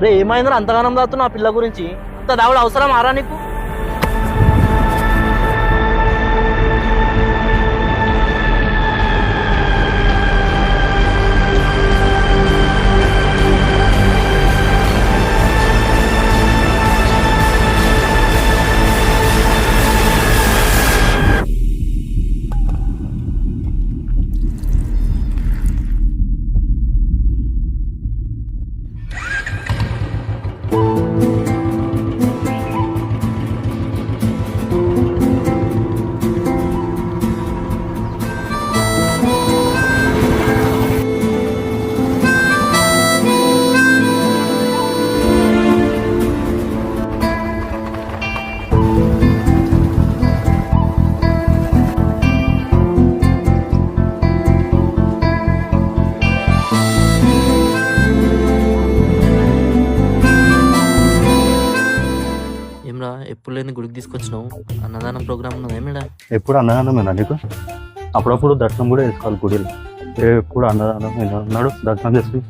రే ఏమైందిరా అంతగానం దాతున్నా ఆ పిల్ల గురించి? అంత దావుడు అవసరం ఆరా నీకు? ఎప్పుడు లేని గుడికి తీసుకొచ్చినావు? అన్నదానం ప్రోగ్రామ్ ఉన్నదేమిడా? ఎప్పుడు అన్నదానమేనా నీకు? అప్పుడప్పుడు దర్శనం కూడా చేసుకోవాలి గుడిలో. ఎప్పుడు అన్నదానం అన్నాడు, దర్శనం చేసి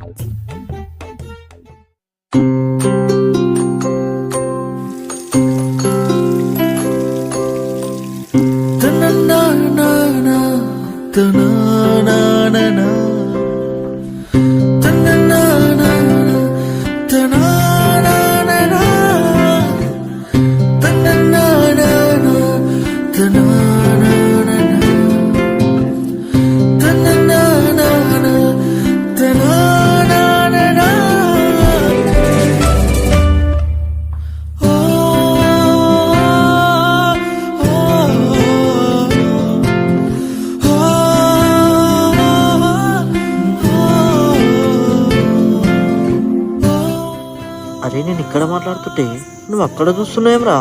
అరే నేను ఇక్కడ మాట్లాడుతుంటే నువ్వు అక్కడ చూస్తున్నావేమ్రా?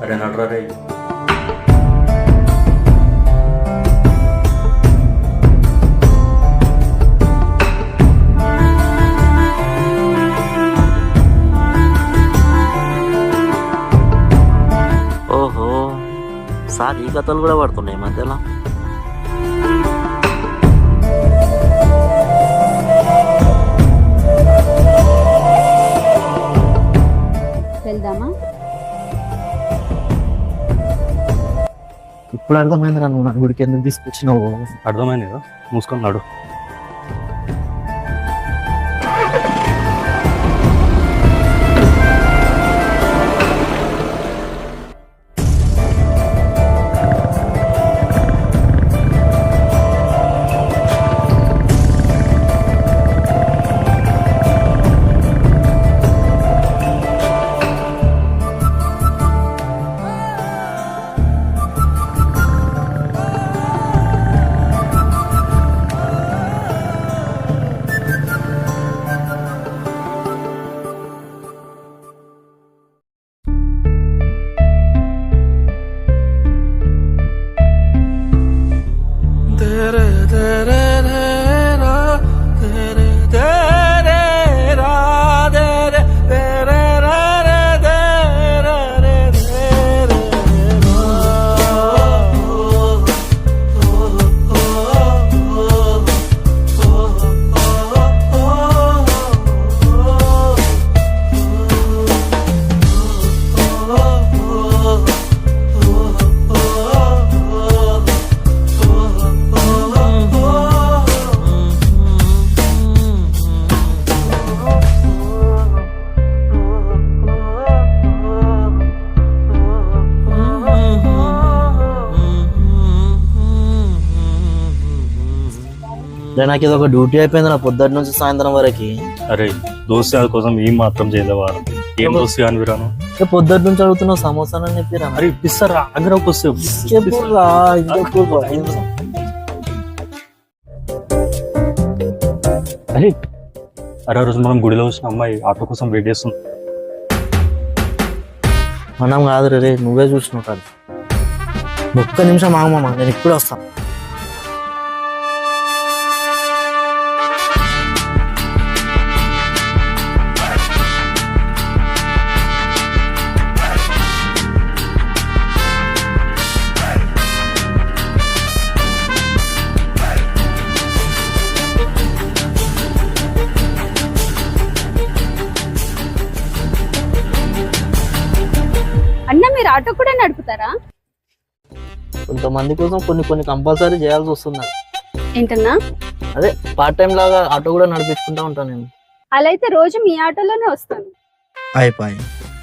అరే నడరా రే. ఓహో, సార్ ఈ కథలు కూడా పడుతున్నాయి మధ్యలో. వెళ్దామా? ఇప్పుడు అర్థమైంది నువ్వు నా గుడికి ఎందుకు తీసుకొచ్చినావు. అర్థమైంది కదా, మూసుకొని నడు. నాకు ఇది ఒక డ్యూటీ అయిపోయింది నా పొద్దున్న నుంచి సాయంత్రం వరకు. అరే దోస్తు కోసం ఏం మాత్రం చేయలేవారు. ఏం దోస్తు అని విరాను పొద్దున్న నుంచి అడుగుతున్నావు సమోసాని చెప్పిరా. అరే ఇప్పిస్తారా? ఆగ్రాకు వస్తే అరే అరే రోజు మనం గుడిలో వచ్చిన అమ్మాయి ఆటో కోసం వెయిట్ చేస్తుంది. మనం కాదు రే, నువ్వే చూసినావు కాదు. ఒక్క నిమిషం ఆగమమ్మా, నేను ఇప్పుడు వస్తాను. వెళ్తారా? కొంతమంది కోసం కొన్ని కొన్ని కంపల్సరీ చేయాల్సి వస్తుంది. ఏంటన్నా? అదే పార్ట్ టైం లాగా ఆటో కూడా నడిపించుకుంటా ఉంటాను నేను. అలా అయితే రోజు మీ ఆటోలోనే వస్తాను. అయిపోయి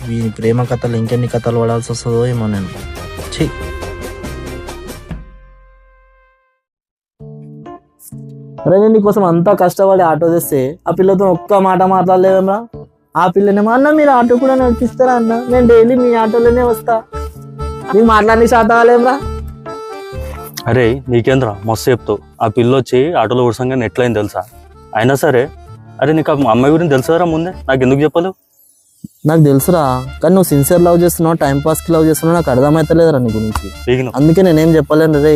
వీని ప్రేమ కథలు ఇంకెన్ని కథలు పడాల్సి వస్తుందో ఏమో నేను. ఛీ, అరే నేను నీకోసం అంతా కష్టపడి ఆటో తెస్తే ఆ పిల్లతో ఒక్క మాట మాట్లాడలేదమ్మా. ఆ పిల్లనేమో అన్న మీరు ఆటో కూడా నడిపిస్తారా అన్న, నేను డైలీ మీ ఆటోలోనే వస్తా, నీకు మాట్లాడి శాతాలేమ్రా. అరే నీకేంద్రా మస్తు చెప్తావు. ఆ పిల్ల వచ్చి ఆటోలో ఉడసంగా ఎట్లయింది తెలుసా? అయినా సరే అరే నీకు ఆ అమ్మాయి గురించి తెలుసారా ముందే? నాకు ఎందుకు చెప్పలేవు? నాకు తెలుసురా, కానీ నువ్వు సిన్సియర్ లవ్ చేస్తున్నావు, టైం పాస్కి లవ్ చేస్తున్నావు, నాకు అర్థమైతలేదురా నీ గురించి. అందుకే నేనేం చెప్పలేను రే.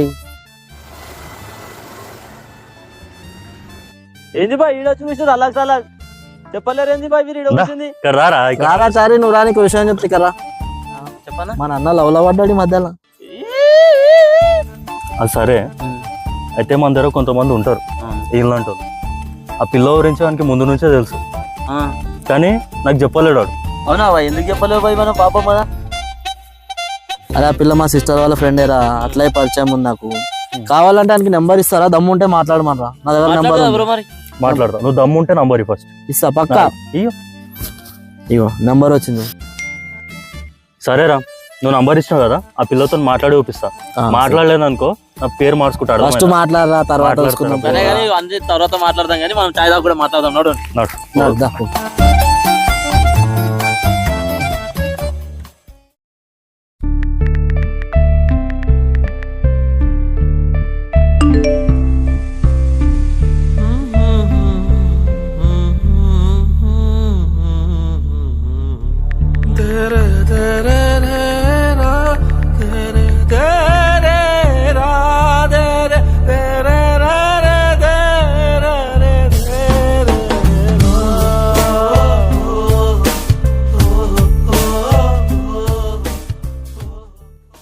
ఏంది బాయ్ ఈడ చూసి అలా అలా చెప్పలేరు? ఏంది బాయ్ వీడు వచ్చింది? రారా చారి, నువ్వు రానికి విషయం చెప్తే కరా. చెప్పనా? మా నాన్న లవ్లో పడ్డాడు ఈ మధ్యలో. అది సరే, అయితే మన దగ్గర కొంతమంది ఉంటారు వీళ్ళంటారు. ఆ పిల్ల గురించి వానికి ముందు నుంచే తెలుసు, కానీ నాకు చెప్పలేడు వాడు. అవునా బాయ్? ఎందుకు చెప్పలేవు బాయ్ మనం పాపం కదా? అరే ఆ పిల్ల మా సిస్టర్ వాళ్ళ ఫ్రెండేరా, అట్లే పరిచయం ఉంది నాకు. కావాలంటే ఆయనకి నెంబర్ ఇస్తారా? దమ్ము ఉంటే మాట్లాడమనరా, నా దగ్గర నెంబర్ మరి మాట్లాడతా. నువ్వు దమ్ము ఉంటే నంబర్ ఫస్ట్ ఇస్తా పక్కా. ఇగో నెంబర్ వచ్చింది. సరేరా, నువ్వు నంబర్ ఇచ్చినావు కదా, ఆ పిల్లతో మాట్లాడి చూపిస్తా. మాట్లాడలేదు అనుకో నా పేరు మార్చుకుంటాడు. ఫస్ట్ మాట్లాడరా, తర్వాత చూసుకుందాం. సరే కానీ అన్ని తర్వాత మాట్లాడదాం, కానీ మనం చాయ్ దాకా కూడా మాట్లాడదాం. నడు.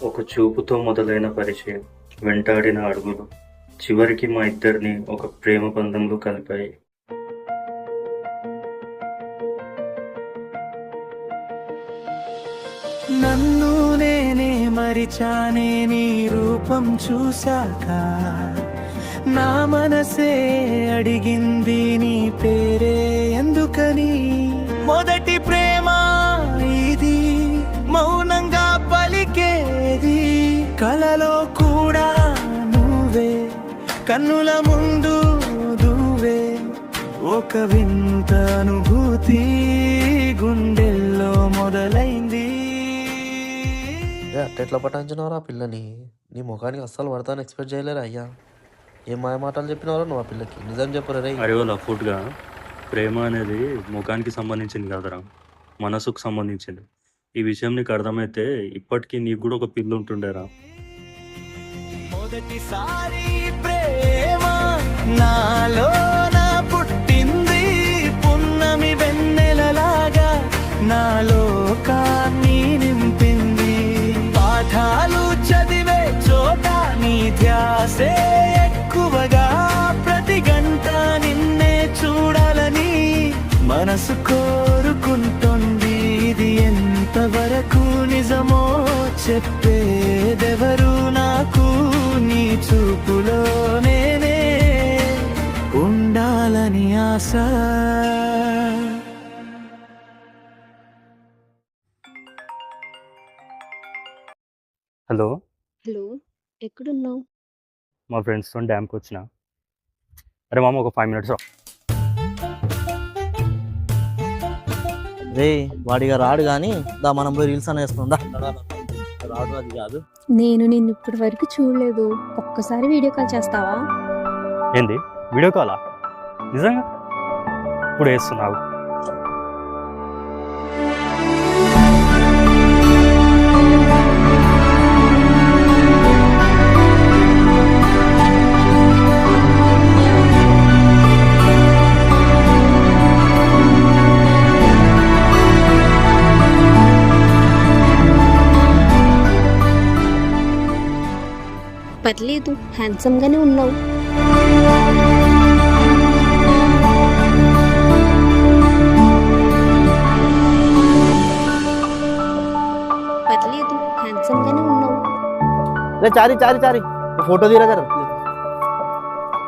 ఒక చూపుతో మొదలైన పరిచయం, వెంటాడిన అడుగులు, చివరికి మా ఇద్దరిని ఒక ప్రేమ బంధంలో కలిపాయి. నన్ను నేనే మరిచానే నీ రూపం చూశాక, నా మనసే అడిగింది నీ పేరే ఎందుకని. మొదటి ప్రేమ ఇది మౌనంగా పలికేది, కలలో కూడా నువ్వే, కన్నుల ముందు నువ్వే, ఒక వింత అనుభూతి గుండెల్లో మొదలైంది. ఎట్లా పటాయించినవరా పిల్లని? నీ ముఖానికి అస్సలు పడతాను ఎక్స్పెక్ట్ చేయలేరా అయ్యా. ఏం మాయ మాటలు చెప్పినవరా నువ్వు ఆ పిల్లకి? నిజం చెప్పరా రే. అరే లఫ్ట్గా ప్రేమ అనేది ముఖానికి సంబంధించింది కాదరా, మనసుకు సంబంధించింది. ఈ విషయం నీకు అర్థమైతే ఇప్పటికీ నీకు కూడా ఒక పిల్ల ఉంటుండేరా. మొదటిసారి ప్రేమ నాలోన పుట్టింది, పున్నమి వెన్నెలలాగా నాలోకాన్ని నింపింది. పాఠాలు చదివే చోట నీ ధ్యాసే ఎక్కువగా, ప్రతి గంట నిన్నే చూడాలని మనసు కోరుకుంటుంది. ఇది ఎంతవరకు నిజమో చెప్పేదెవరు నాకు, నీ చూపులో నేనే ఉండాలని ఆశ. హలో హలో, ఎక్కడున్నావు? మా ఫ్రెండ్స్తో డ్యామ్కి వచ్చిన. అరే మామ ఒక 5 minutes రా. రే వాడిగా రాడు కానీ దా మనం పోయి రీల్స్ అని వేస్తుందా. రాదు అది కాదు. నేను నిన్ను ఇప్పటి వరకు చూడలేదు, ఒక్కసారి వీడియో కాల్ చేస్తావా? ఏంది వీడియో కాలా? నిజంగా ఇప్పుడు వేస్తున్నావు? పర్లేదు, హ్యాండ్సమ్ గానే ఉన్నావు. పర్లేదు, హ్యాండ్సమ్ గానే ఉన్నావు. రే చారి చారి చారి ఫోటో తీరా జర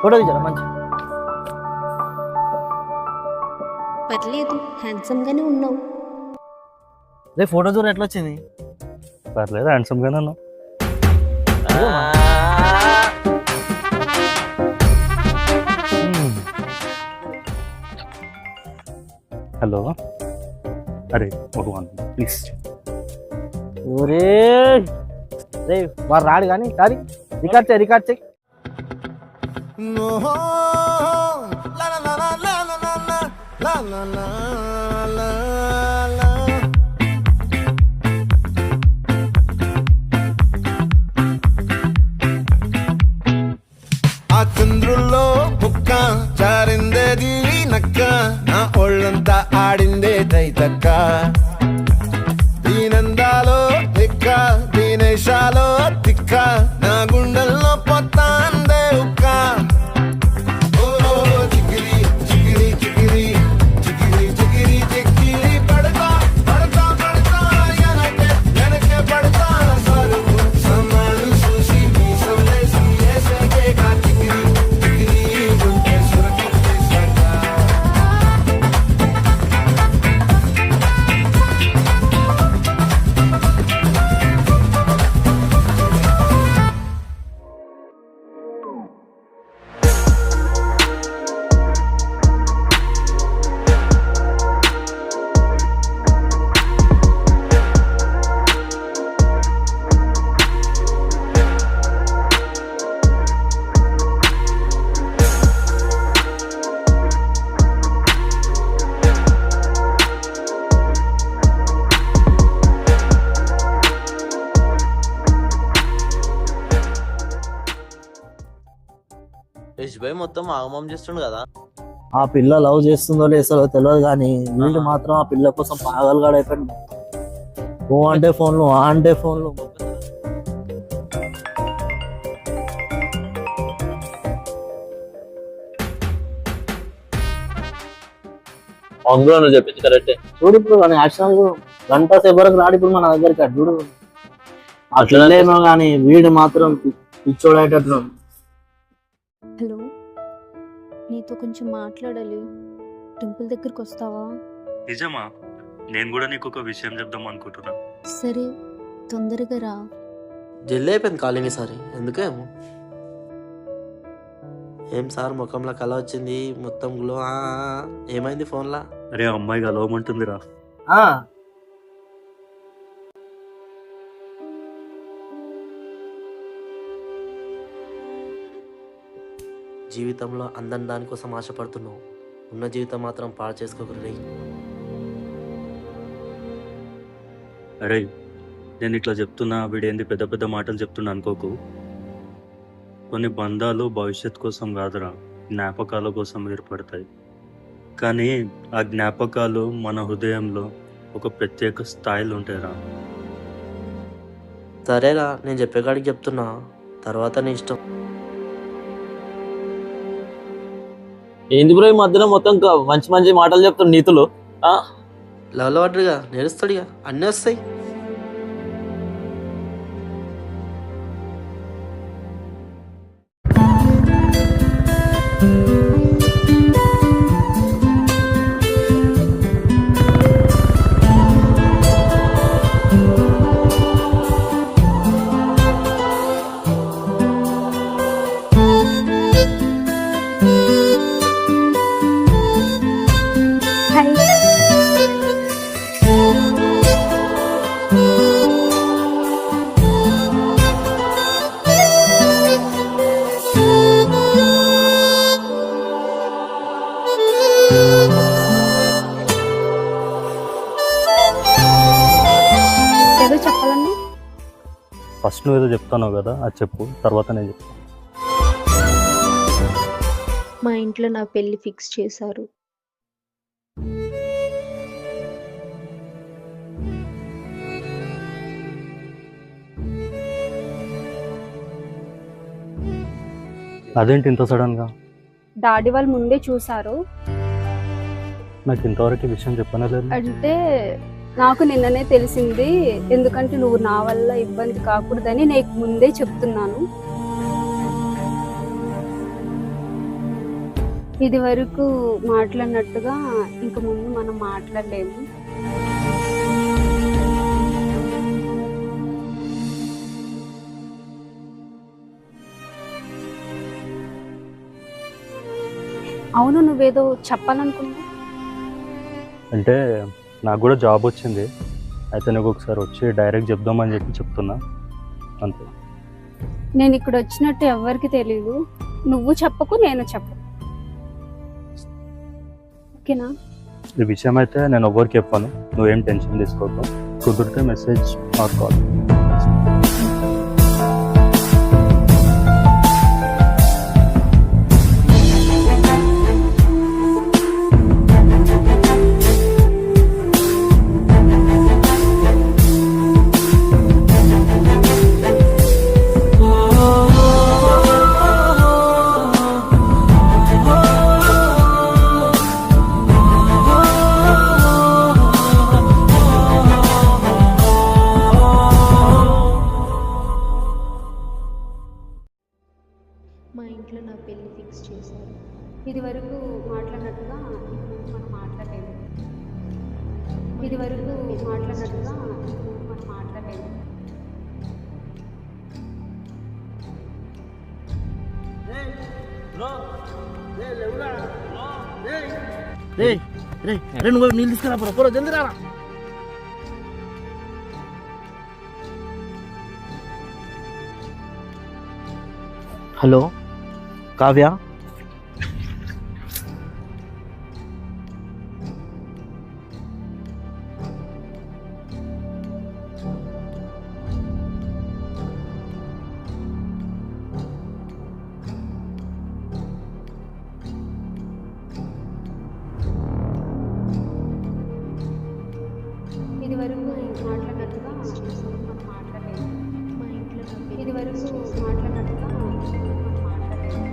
ఫోటో తీరా మంచి పర్లేదు హ్యాండ్సమ్ గానే ఉన్నావు. రే ఫోటో చూడ ఎట్లా వచ్చింది? పర్లేదు హ్యాండ్సమ్ గానే ఉన్నావు. హలో అరే ఒక 1 ప్లీజ్. ఒరే రే వాడు రాడు కానీ సారీ రికార్డ్ చేయి ఆ చంద్రుల్లో బుక్క జారిందేది నక్క నా ఒళ్ళంతా ఆడిందే తైతక్క దీనందాలో తిక్క దీనేశాలో తిక్క నా గుండెల్లో పొత్తాందే ఉక్క ఓ చికిరి చికిరి చికిరి చికిరి చికిరి చికిరి పడతా పడతా పడతా ఎనకే ఎనకే పడతా సరుకు సమాలు చూసి మీసం లేసి ఏసేకే కా చికిరి చికిరి గుంటే సురకితే సగా యశ్భాయ్ మొత్తం ఆగమం చేస్తుండు కదా. ఆ పిల్ల లవ్ చేస్తుందో లేదో తెలియదు కానీ వీళ్ళు మాత్రం ఆ పిల్ల కోసం పాగలగాడు అయిపోయింది. ఓ అంటే ఫోన్లు ఆ అంటే ఫోన్లు. అందులో నువ్వు చెప్పింది కరెక్టే. చూడు ఇప్పుడు వాని యాక్షన్ గంట సేపు వరకు రాడు ఇప్పుడు మన దగ్గరికి అటు చూడు. అట్లేమో కానీ వీడు మాత్రం పిచ్చోడేటట్లు. హలో, నీతో కొంచెం మాట్లాడాలి. టెంపుల్ దగ్గరికి వస్తావా? నిజమా? నేను కూడా నీకు ఒక విషయం చెప్దాం అనుకుంటున్నా. సరే తొందరగా రా. జల్లి అయిపోయింది కాలింగ్ సారి ఎందుకేమో. ఏం సార్ ముఖంలో కళ వచ్చింది మొత్తం గ్లో. ఏమైంది ఫోన్లా? అరే అమ్మాయి కలవమంటుందిరా. జీవితంలో అందం దానికోసం ఆశపడుతున్నావు. ఉన్న జీవితం మాత్రం పాడు చేసుకోకూడదు. అరే నేను ఇట్లా చెప్తున్నా వీడేంది పెద్ద పెద్ద మాటలు చెప్తున్నా అనుకోకు. కొన్ని బంధాలు భవిష్యత్ కోసం కాదురా, జ్ఞాపకాల కోసం ఏర్పడతాయి. కానీ ఆ జ్ఞాపకాలు మన హృదయంలో ఒక ప్రత్యేక స్థాయిలో ఉంటాయిరా. సరేరా, నేను చెప్పేకాడికి చెప్తున్నా, తర్వాత నీ ఇష్టం. ఏంది బ్రో ఈ మధ్యన మొత్తం మంచి మంచి మాటలు చెప్తాడు నీతులు. లెవెల్ పడ్డగా నేర్స్తాడుగా, అన్నీ వస్తాయి. ఏదో చెప్పాలండి. ఫస్ట్ నువ్వు ఏదో చెప్తాను కదా, అది చెప్పు, తర్వాత నేను చెప్తాను. మా ఇంట్లో నా పెళ్లి ఫిక్స్ చేశారు. అదేంటి ఇంత సడన్ గా? డాడీ వాళ్ళు ముందే చూసారు. నాకు ఇంతవరకు ఈ విషయం చెప్పనే లేదు. అంటే నాకు నిన్ననే తెలిసింది, ఎందుకంటే నువ్వు నా వల్ల ఇబ్బంది కాకూడదని నీకు ముందే చెప్తున్నాను. ఇది వరకు మాట్లాడినట్టుగా ఇంక ముందు మనం మాట్లాడలేము. అవును, నువ్వేదో చెప్పాలనుకున్నావు. అంటే నాకు కూడా జాబ్ వచ్చింది, అయితే నీకు ఒకసారి వచ్చి డైరెక్ట్ చెప్దామని చెప్తున్నా అంతే. నేను ఇక్కడ వచ్చినట్టు ఎవరికి తెలియదు, నువ్వు చెప్పకు నేను చెప్పు, ఓకేనా? ఈ విషయం అయితే నేను ఎవరికి చెప్పాను, నువ్వేం టెన్షన్ తీసుకోవద్దు. కుదిరితే మెసేజ్ ఆర్ కాల్. మా ఇంట్లో నా పెళ్లి ఫిక్స్ చేశారు. ఇది వరకు మాట్లాడినట్టుగా ఇంక ముందు మనం మాట్లాడలేము. ఇది వరకు మాట్లాడినట్టుగా ఇంక ముందు మనం మాట్లాడలేము. నువ్వు నీళ్ళు తీసుకురా, పొర జల్దీ రారా. హలో కావ్య, ఇది వరకు మాట్లాడినట్టుగా మనం మాట్లాడలేము. మా ఇంట్లో నా పెళ్లి ఇది వరకు మాట్లాడినట్టుగా మనం మాట్లాడలేము.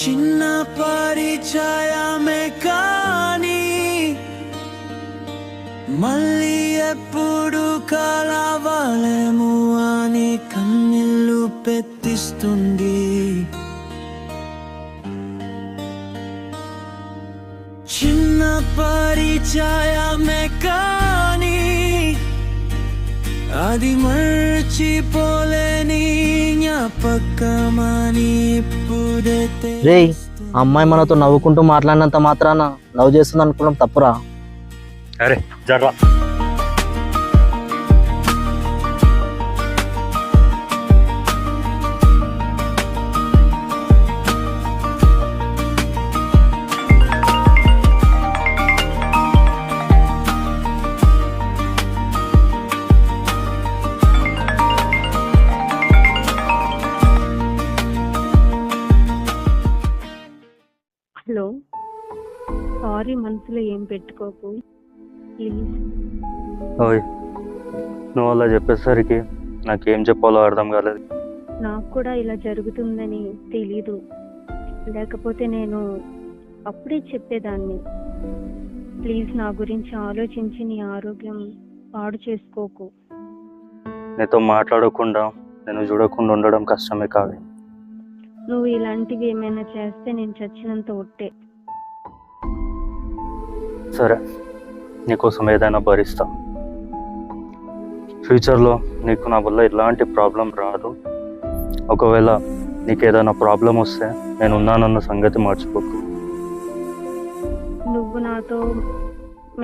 చిన్న పరిచయమే కానీ మళ్ళీ ఎప్పుడు కలవలేము అని కన్నీళ్ళు పెత్తిస్తుంది. చిన్న పరిచయమే కానీ అది మర్చిపోలేని జ్ఞాపకమని ఇప్పుడే రేయ్, ఆ అమ్మాయి మనతో నవ్వుకుంటూ మాట్లాడినంత మాత్రాన లవ్ చేస్తుంది అనుకోవడం తప్పురా. అరే జర్రా. హలో, సారీ, మనసులో ఏం పెట్టుకోకు ప్లీజ్. ఓయ్, నువ్వు అలా చెప్పేసరికి నాకేం చెప్పాలో అర్థం కాలేదు. నాకు కూడా ఇలా జరుగుతుందని తెలీదు, లేకపోతే నేను అప్పుడే చెప్పేదాన్ని. ప్లీజ్ నా గురించి ఆలోచించి నీ ఆరోగ్యం పాడు చేసుకోకు. నీతో మాట్లాడకుండా నేను చూడకుండా ఉండడం కష్టమే కాదు. నువ్వు ఇలాంటివి ఏమైనా చేస్తే నేను చచ్చినంత ఒట్టే. సరే, నీకోసం ఏదైనా భరిస్తా. ఫ్యూచర్లో నీకు నా వల్ల ఎలాంటి ప్రాబ్లం రాదు. ఒకవేళ నీకు ఏదైనా ప్రాబ్లం వస్తే నేను ఉన్నానన్న సంగతి మర్చిపోకు. నువ్వు నాతో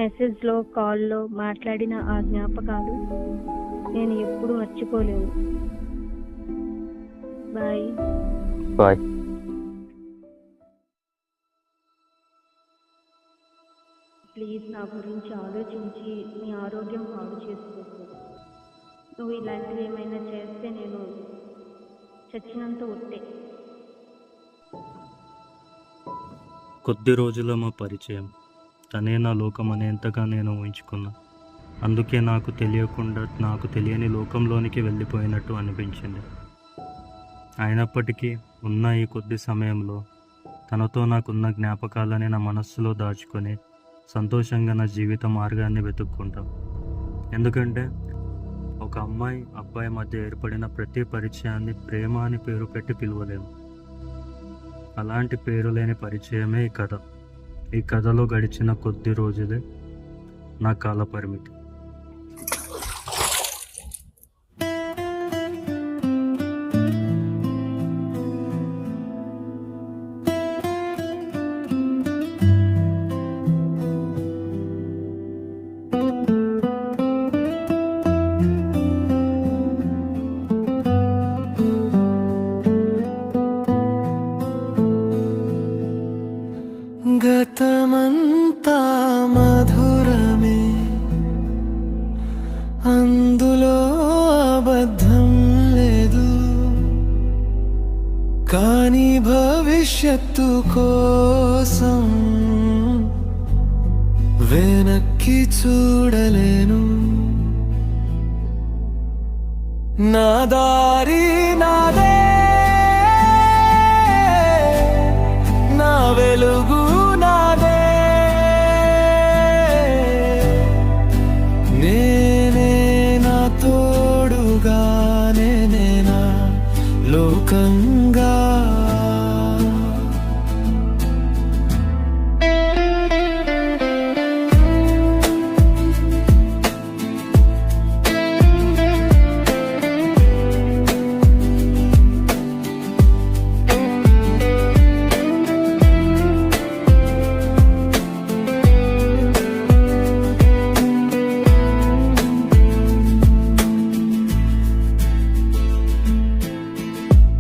మెసేజ్లో కాల్లో మాట్లాడిన ఆ జ్ఞాపకాలు నేను ఎప్పుడు మర్చిపోలేను. బాయ్. బాయ్. ప్లీజ్ నా గురించి ఆలోచించి నీ ఆరోగ్యం పాడు చేసుకోకు. నువ్వు ఇలాంటివి ఏమైనా చేస్తే నేను చచ్చినంత ఒట్టే. కొద్ది రోజుల మా పరిచయం, తనే నా లోకం అనేంతగా నేను ఊహించుకున్నా. అందుకే నాకు తెలియకుండా నాకు తెలియని లోకంలోనికి వెళ్ళిపోయినట్టు అనిపించింది. అయినప్పటికీ ఉన్న ఈ కొద్ది సమయంలో తనతో నాకున్న జ్ఞాపకాలని నా మనస్సులో దాచుకొని సంతోషంగా నా జీవిత మార్గాన్ని వెతుక్కుంటాం. ఎందుకంటే ఒక అమ్మాయి అబ్బాయి మధ్య ఏర్పడిన ప్రతి పరిచయాన్ని ప్రేమ అని పేరు పెట్టి పిలవలేము. అలాంటి పేరు లేని పరిచయమే ఈ కథ. ఈ కథలో గడిచిన కొద్ది రోజులే నా కాల పరిమితి. గతమంతా మధురమే, అందులో అబద్ధం లేదు, కానీ భవిష్యత్తు కోసం వెనక్కి చూడలేను. నా దారి నాదే, నా వెలుగు నాదే, నేనే నా తోడుగా, నేనే నా లోకంగా.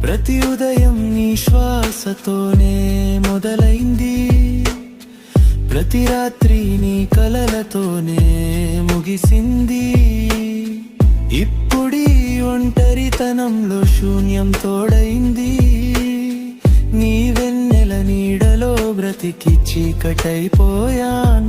ప్రతి ఉదయం నీ శ్వాసతోనే మొదలైంది, ప్రతి రాత్రి నీ కలలతోనే ముగిసింది. ఇప్పుడీ ఒంటరితనంలో శూన్యం తోడైంది, నీ వెన్నెల నీడలో బ్రతికి చీకటైపోయాను.